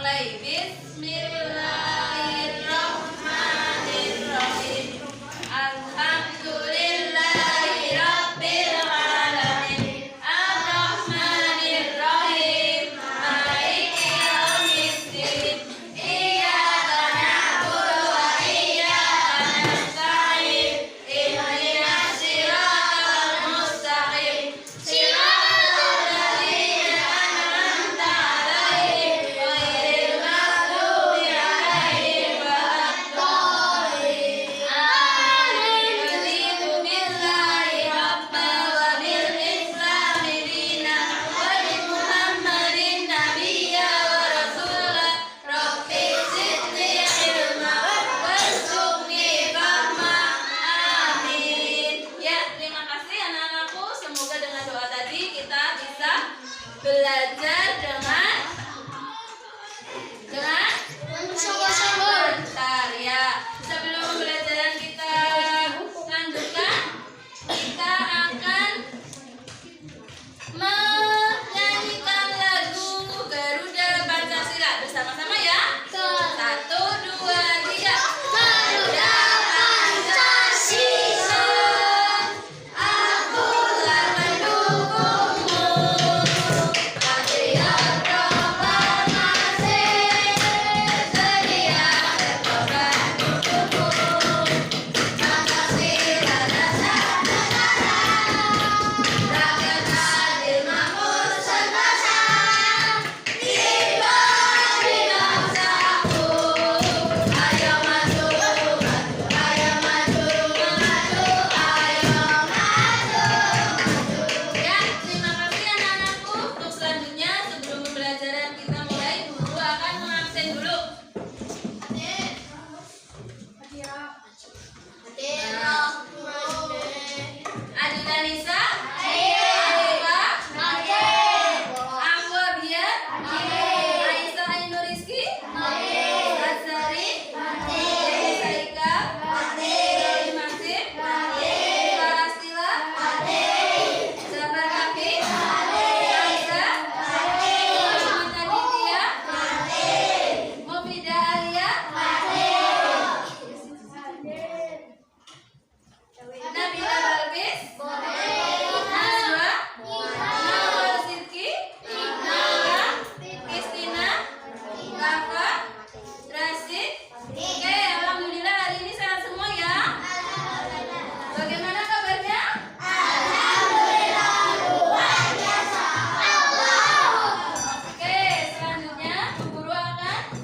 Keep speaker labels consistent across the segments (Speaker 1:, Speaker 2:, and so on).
Speaker 1: mulai. Bismillahirrahmanirrahim. Alhamdulillahirrabbilalamin. Ar-Rahmanirrahim. Maliki yaumiddin. Iyyaka na'budu wa iyyaka nasta'in. Ihdinas siratal mustaqim. Siratal ladzina an'amta 'alaihim ghairil maghdubi 'alaihim waladdallin. Amin. Raditu billahi rabban wa bil islami dinan wa bi Muhammadin nabiyyan wa rasulan. Rabbi zidni ilma warzuqni fahma. Amin. Ya, terima kasih anak-anakku. Semoga dengan doa tadi kita bisa belajar dengan bentar ya. Sebelum pembelajaran kita lanjutkan, kita akan menyanyikan lagu Garuda Pancasila bersama-sama ya. 1, 2, 3. Garuda Pancasila, akulah pendukungmu. Patriot proklamasi, sedia berkorban untukmu. Pancasila dasar negara, rakyat adil makmur sentosa. Tiba di bangsaku, ayo maju, ayo maju, ayo maju. Ya, terima kasih anak-anakku. Untuk selanjutnya, sebelum pembelajaran kita mulai, guru akan mengabsen dulu. Adila Nisa, Afifa, Afwa Biar, Aisyah Ainur Rizky, Azhari, Yahya Ika, Ibrahim Masif, Farastila, Jafar Kafif, Aisyah, Muhammad Aditya, Mufidah Alia, Nabila Balkis, Najwa, Nawal Sidki, Nala, Kristina, Rafa, Rasid. Oke, alhamdulillah hari ini sehat semua ya. Bagaimana kabarnya? Oke, selanjutnya Bu Guru akan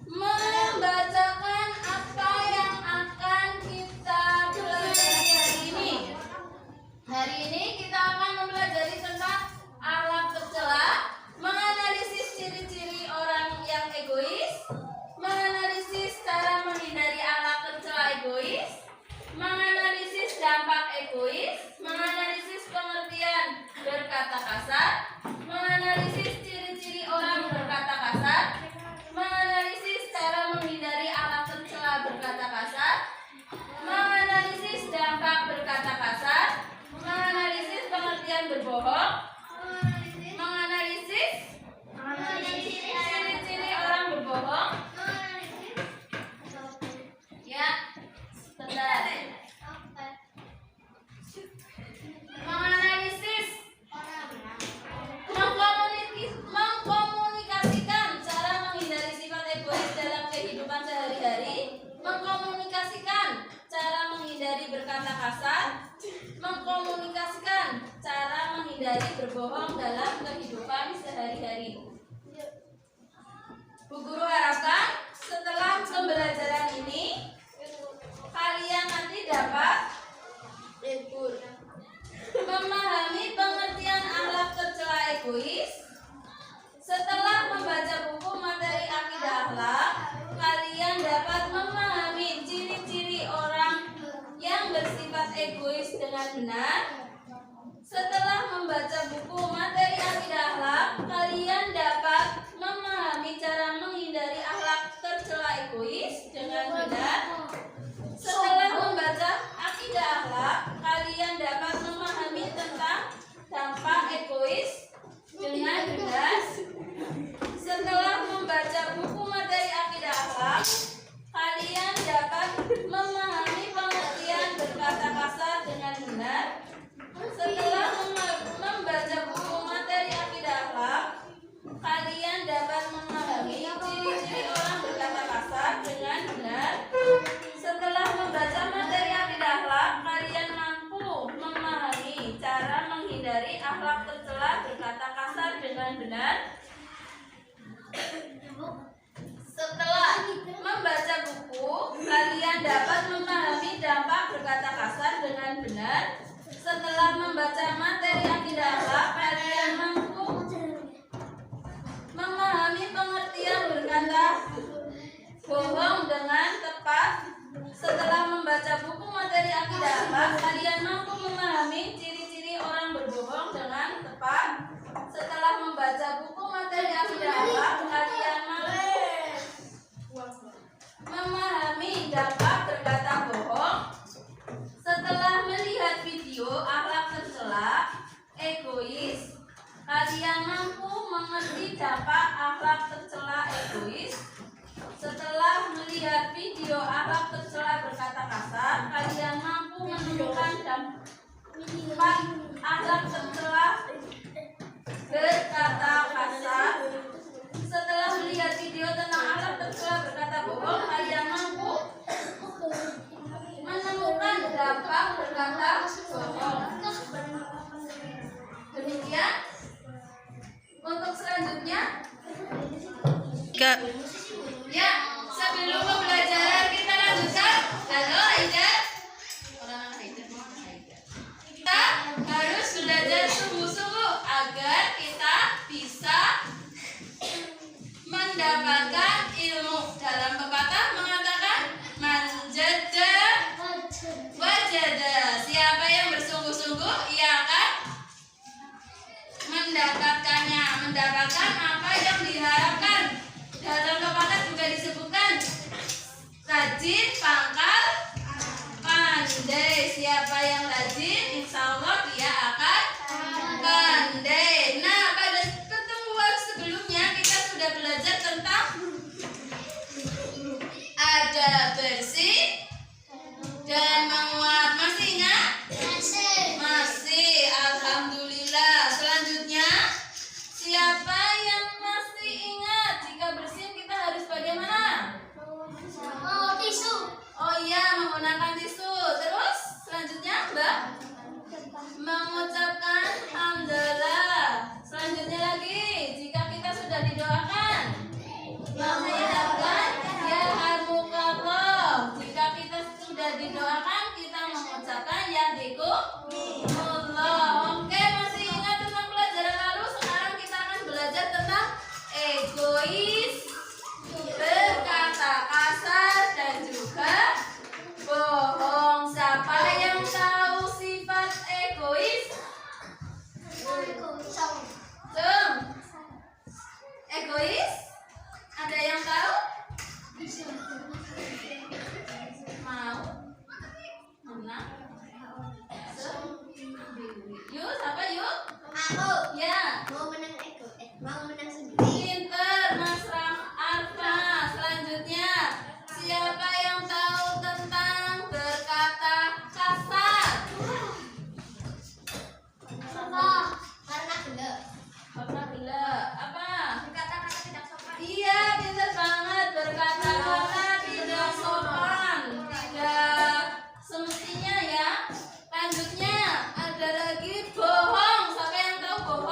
Speaker 1: membacakan apa yang akan kita pelajari hari ini. Hari ini kita akan mempelajari tentang akhlak tercela, menganalisis ciri-ciri orang yang egois, menganalisis cara menghindari akhlak tercela egois, menganalisis dampak egois, menganalisis pengertian berkata kasar, menganalisis ciri-ciri orang berkata kasar, menganalisis cara menghindari akhlak tercela berkata kasar, menganalisis dampak berkata kasar, menganalisis pengertian berbohong, menganalisis ciri-ciri orang berbohong. Ya, bentar. Menganalisis, mengkomunikasikan cara menghindari sifat egois dalam kehidupan sehari-hari, mengkomunikasikan cara menghindari berkata kasar, mengkomunikasikan cara menghindari berbohong dalam kehidupan sehari-hari. Bu Guru harapkan setelah pembelajaran ini kalian nanti dapat memahami pengertian akhlak tercela egois. Setelah membaca buku materi akidah akhlak, kalian dapat memahami ciri-ciri orang yang bersifat egois dengan benar. Setelah membaca buku materi akidah akhlak, kalian dapat memahami cara menghindari akhlak tercela egois dengan benar. Setelah membaca akidah akhlak, kalian dapat memahami tentang dampak egois dengan benar. Setelah membaca dengan benar. Setelah membaca buku, kalian dapat memahami dampak berkata kasar dengan benar. Setelah membaca materi akidah akhlak, kalian mampu memahami pengertian berkata bohong dengan tepat. Setelah membaca buku materi akidah akhlak, kalian mampu memahami ciri-ciri orang berbohong dengan tepat. Setelah membaca buku materi akidah akhlak, kalian mampu memahami dampak berkata bohong. Setelah melihat video akhlak tercela, egois, kalian mampu mengerti dampak akhlak tercela egois. Setelah melihat video akhlak tercela berkata kasar, kalian mampu menemukan dampak akhlak tercela berkata kasar. Setelah melihat video tentang akhlak tercela berkata bohong, kalian mampu menemukan dampak berkata bohong. Demikian. Untuk selanjutnya, ya, sebelum pembelajaran kita lanjutkan. Halo Aida. Kita harus belajar sungguh-sungguh agar kita bisa mendapatkan ilmu. Dalam pepatah mengatakan manjada wajada. Siapa yang bersungguh-sungguh, ia akan mendapatkan apa yang diharapkan. Dalam pepatah juga disebutkan rajin pangkal pandai. Siapa yang rajin, insya Allah dia akan pandai. Nah, pada pertemuan sebelumnya kita sudah belajar tentang ada bersih dan menguap. Masih ingat? Masih. Alhamdulillah. Selanjutnya, siapa yang masih ingat jika bersin kita harus bagaimana?
Speaker 2: Tisu.
Speaker 1: Oh iya, menggunakan tisu. Terus selanjutnya, Mbak, mengucapkan hamdalah. Selanjutnya lagi, jika kita sudah didoakan, mengucapkan yarhamukallah. Jika kita sudah didoakan, kita mengucapkan yahdikumullah. Oke, masih ingat tentang pelajaran lalu? Sekarang kita akan belajar tentang egois, berkata kasar, dan juga bohong. Siapa yang tahu sifat egois? Egois? Ada yang tahu? Mau? Mana? Yuk, siapa yuk?
Speaker 2: Aku
Speaker 1: Ya.
Speaker 2: mau menang sendiri.
Speaker 1: Pinter, Mas Arfa. Selanjutnya, siapa yang tahu tentang berkata kasar?
Speaker 2: Karena gelap.
Speaker 1: Karena gila. Apa?
Speaker 2: Kata-kata tidak sopan.
Speaker 1: Iya, pinter banget. Berkata-kata tidak sopan, tidak semestinya ya. Lanjutnya, ada lagi bohong. Siapa yang tahu bohong?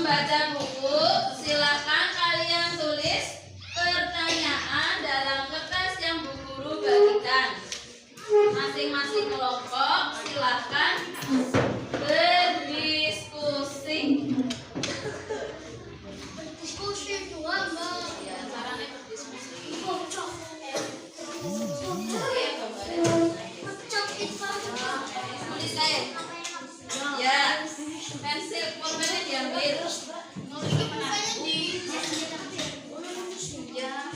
Speaker 1: membaca buku, silakan kalian tulis pertanyaan dalam kertas yang Bu Guru bagikan. Masing-masing kelompok silakan berdiskusi.
Speaker 2: Diskusi doang, Mbak.
Speaker 1: Ya, caranya berdiskusi.
Speaker 2: Kocok.
Speaker 1: Tulis saya. Ya, pensil pulpennya diambil. Ya.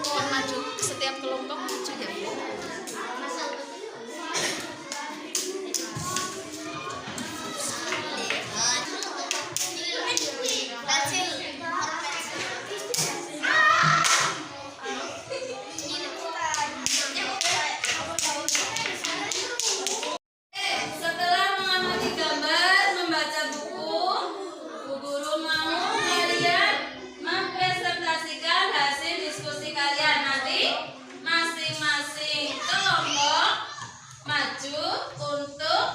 Speaker 1: Mohon maju setiap kelompok maju ya Bu. Setelah mengamati gambar, membaca buku, Bu Guru mau kalian mempresentasikan hasil diskusi kalian. Nanti masing-masing kelompok maju untuk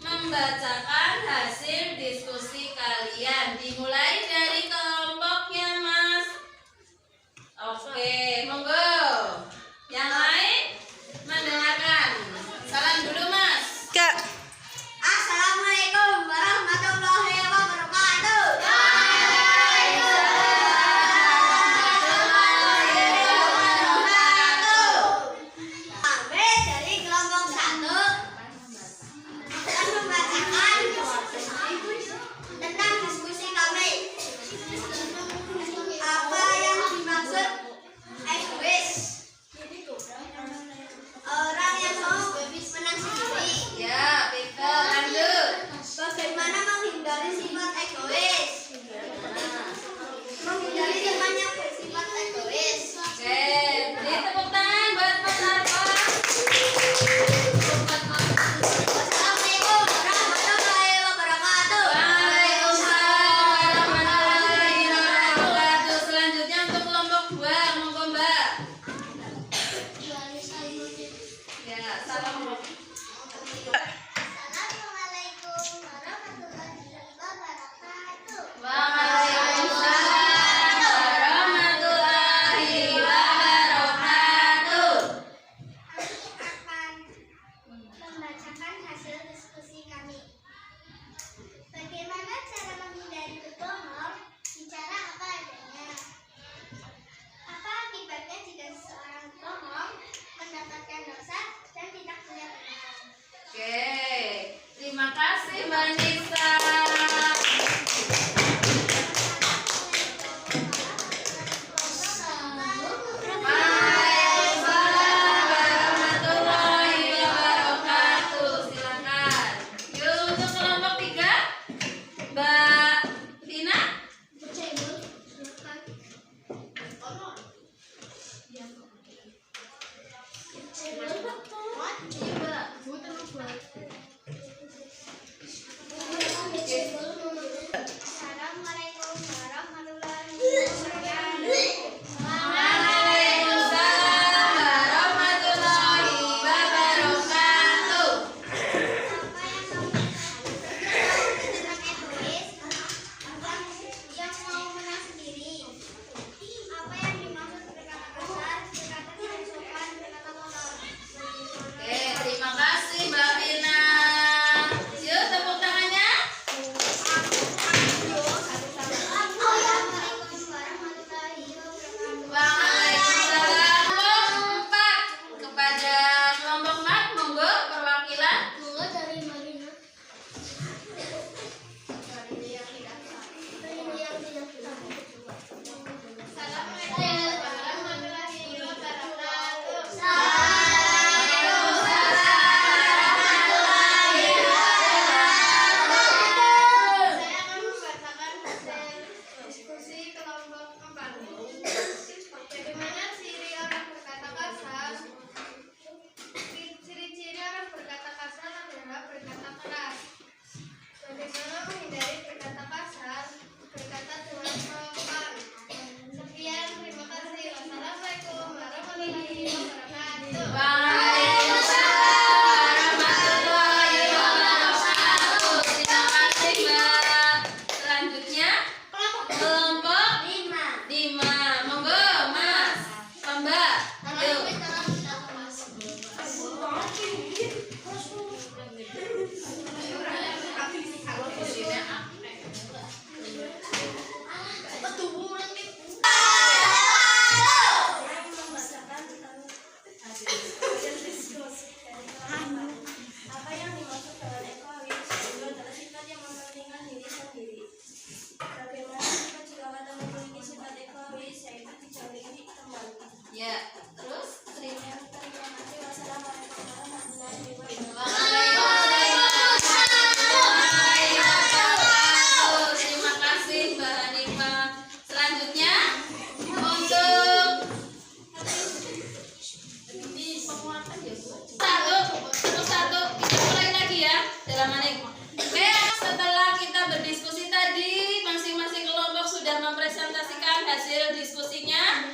Speaker 1: membacakan hasil diskusi kalian. Dimulai dari kelompoknya Mas. Oke, monggo. Yang lain mendengarkan. Salam dulu Mas.
Speaker 3: Kak,
Speaker 2: Assalamualaikum warahmatullahi wabarakatuh. Kami dari kelompok 1 akan membacakan tentang diskusi kami.
Speaker 1: hasil diskusinya.